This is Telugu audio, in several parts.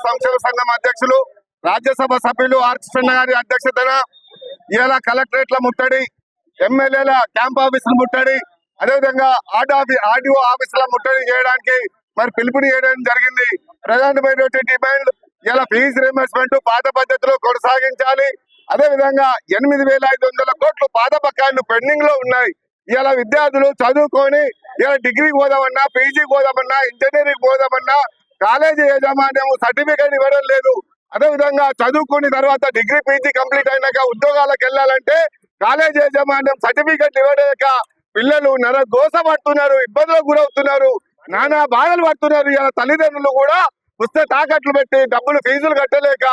సంక్షేమ సంఘం అధ్యక్షులు రాజ్యసభ సభ్యులు ఆర్ కృష్ణ గారి అధ్యక్షతన ఇలా కలెక్టరేట్ల ముట్టడి, ఎమ్మెల్యేల క్యాంప్ ఆఫీసులు ముట్టడి, అదేవిధంగా ఆర్డీఓ ఆఫీసుల ముట్టడి చేయడానికి మరి పిలుపునియడం జరిగింది. ప్రధానమైనటువంటి డిమాండ్ ఇలా ఫీజు రీయింబర్స్మెంట్ పాత పద్ధతిలో కొనసాగించాలి. అదేవిధంగా 8,500 కోట్లు పాత బకాయిలు పెండింగ్ లో ఉన్నాయి. ఇలా విద్యార్థులు చదువుకొని ఇలా డిగ్రీకి పోదామన్నా, పీజీకి పోదామన్నా, ఇంజనీరింగ్ పోదామన్నా కాలేజీ యాజమాన్యం సర్టిఫికేట్ ఇవ్వడం లేదు. అదేవిధంగా చదువుకున్న తర్వాత డిగ్రీ పీజీ కంప్లీట్ అయినాక ఉద్యోగాలకు వెళ్ళాలంటే కాలేజీ యాజమాన్యం సర్టిఫికేట్ ఇవ్వలేక పిల్లలు గోస పడుతున్నారు, ఇబ్బందులకు గురవుతున్నారు, నానా బాధలు పడుతున్నారు. ఇలా తల్లిదండ్రులు కూడా పుస్తక తాకట్లు పెట్టి డబ్బులు ఫీజులు కట్టలేక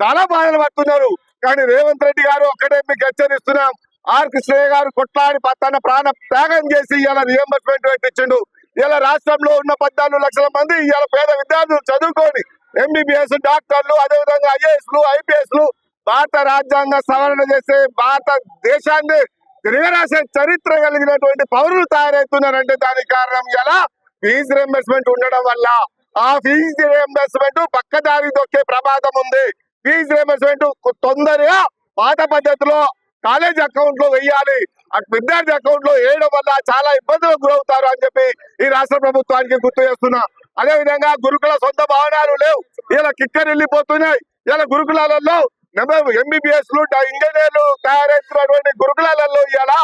చాలా బాధలు పడుతున్నారు. కానీ రేవంత్ రెడ్డి గారు ఒక్కటే మీకు హెచ్చరిస్తున్నాం, ఆర్ కృష్ణయ్య గారు కొట్లాడి తన ప్రాణ త్యాగం చేసి ఇలా రియంబర్స్మెంట్ పెట్టించిండు. ఇలా రాష్ట్రంలో ఉన్న 14 లక్షల మంది ఇలా పేద విద్యార్థులు చదువుకొని ఎంబీబీఎస్ డాక్టర్లు, అదేవిధంగా ఐఏఎస్లు, ఐపీఎస్లు భారత రాజ్యాంగ సవరణ చేసే భారతదేశాన్ని తిరగరాసే చరిత్ర కలిగినటువంటి పౌరులు తయారవుతున్నారంటే దానికి కారణం ఇలా ఫీజు రియంబర్స్మెంట్ ఉండడం వల్ల. ఆ ఫీజు రియంబర్స్మెంట్ పక్కదారి దొక్కే ప్రమాదం ఉంది. ఫీజు రియంబర్స్మెంట్ తొందరగా పాత పద్ధతిలో కాలేజ్ అకౌంట్ లో వెయ్యాలి. విద్యార్థి అకౌంట్ లో వేయడం వల్ల చాలా ఇబ్బందులకు గురవుతారు అని చెప్పి ఈ రాష్ట్ర ప్రభుత్వానికి గుర్తు చేస్తున్నా. అదే విధంగా గురుకుల సొంత భవనాలు లేవు, ఇలా కిక్కర్ వెళ్ళిపోతున్నాయి. ఇలా గురుకులాలలో ఎంబీబీఎస్ లు, ఇంజనీర్లు తయారవుతున్నటువంటి గురుకులాలలో ఇలా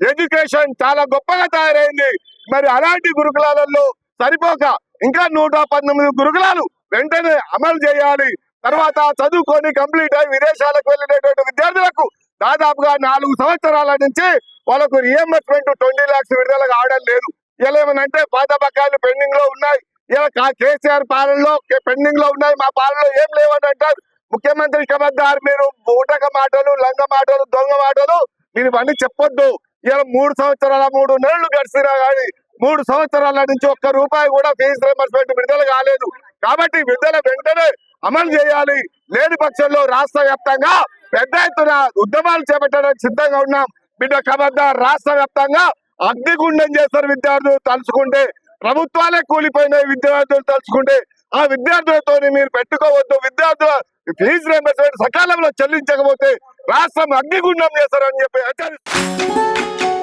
ఎడ్యుకేషన్ చాలా గొప్పగా తయారైంది. మరి అలాంటి గురుకులాలలో సరిపోక ఇంకా 119 గురుకులాలు వెంటనే అమలు చేయాలి. తర్వాత చదువుకొని కంప్లీట్ అయి విదేశాలకు వెళ్ళినటువంటి విద్యార్థులకు దాదాపుగా 4 సంవత్సరాల నుంచి వాళ్ళకు రియంబర్స్మెంట్ 20 lakhs విడుదల కావడం లేదు. ఇలా ఏమనంటే పాత బకాయిలు పెండింగ్ లో ఉన్నాయి. ఇలా కేసీఆర్ పాలనలో పెండింగ్ లో ఉన్నాయి, మా పాలనలో ఏం లేవని అంటారు. ముఖ్యమంత్రి కబద్దారు, మీరు ఊటక మాటలు, లంగ మాటలు, దొంగ మాటలు మీరు ఇవన్నీ చెప్పొద్దు. ఇలా 3 సంవత్సరాల 3 నెలలు గడిచినా కానీ 3 సంవత్సరాల నుంచి ఒక్క రూపాయి కూడా ఫీజు రియంబర్స్మెంట్ విడుదల కాలేదు. కాబట్టి విడుదల వెంటనే అమలు చేయాలి. లేని పక్షంలో రాష్ట్ర వ్యాప్తంగా పెద్ద ఎత్తున ఉద్యమాలు చేపట్టడానికి సిద్ధంగా ఉన్నాం. బిడ్డ కబద్దార్, రాష్ట్ర వ్యాప్తంగా అగ్నిగుండం చేస్తారు విద్యార్థులు తలుచుకుంటే, ప్రభుత్వాలే కూలిపోయిన విద్యార్థులు తలుచుకుంటే ఆ విద్యార్థులతో మీరు పెట్టుకోవద్దు. విద్యార్థుల ఫీజు రియంబర్స్మెంట్ సకాలంలో చెల్లించకపోతే రాష్ట్రం అగ్నిగుండం చేస్తారని చెప్పి హెచ్చరిస్తారు.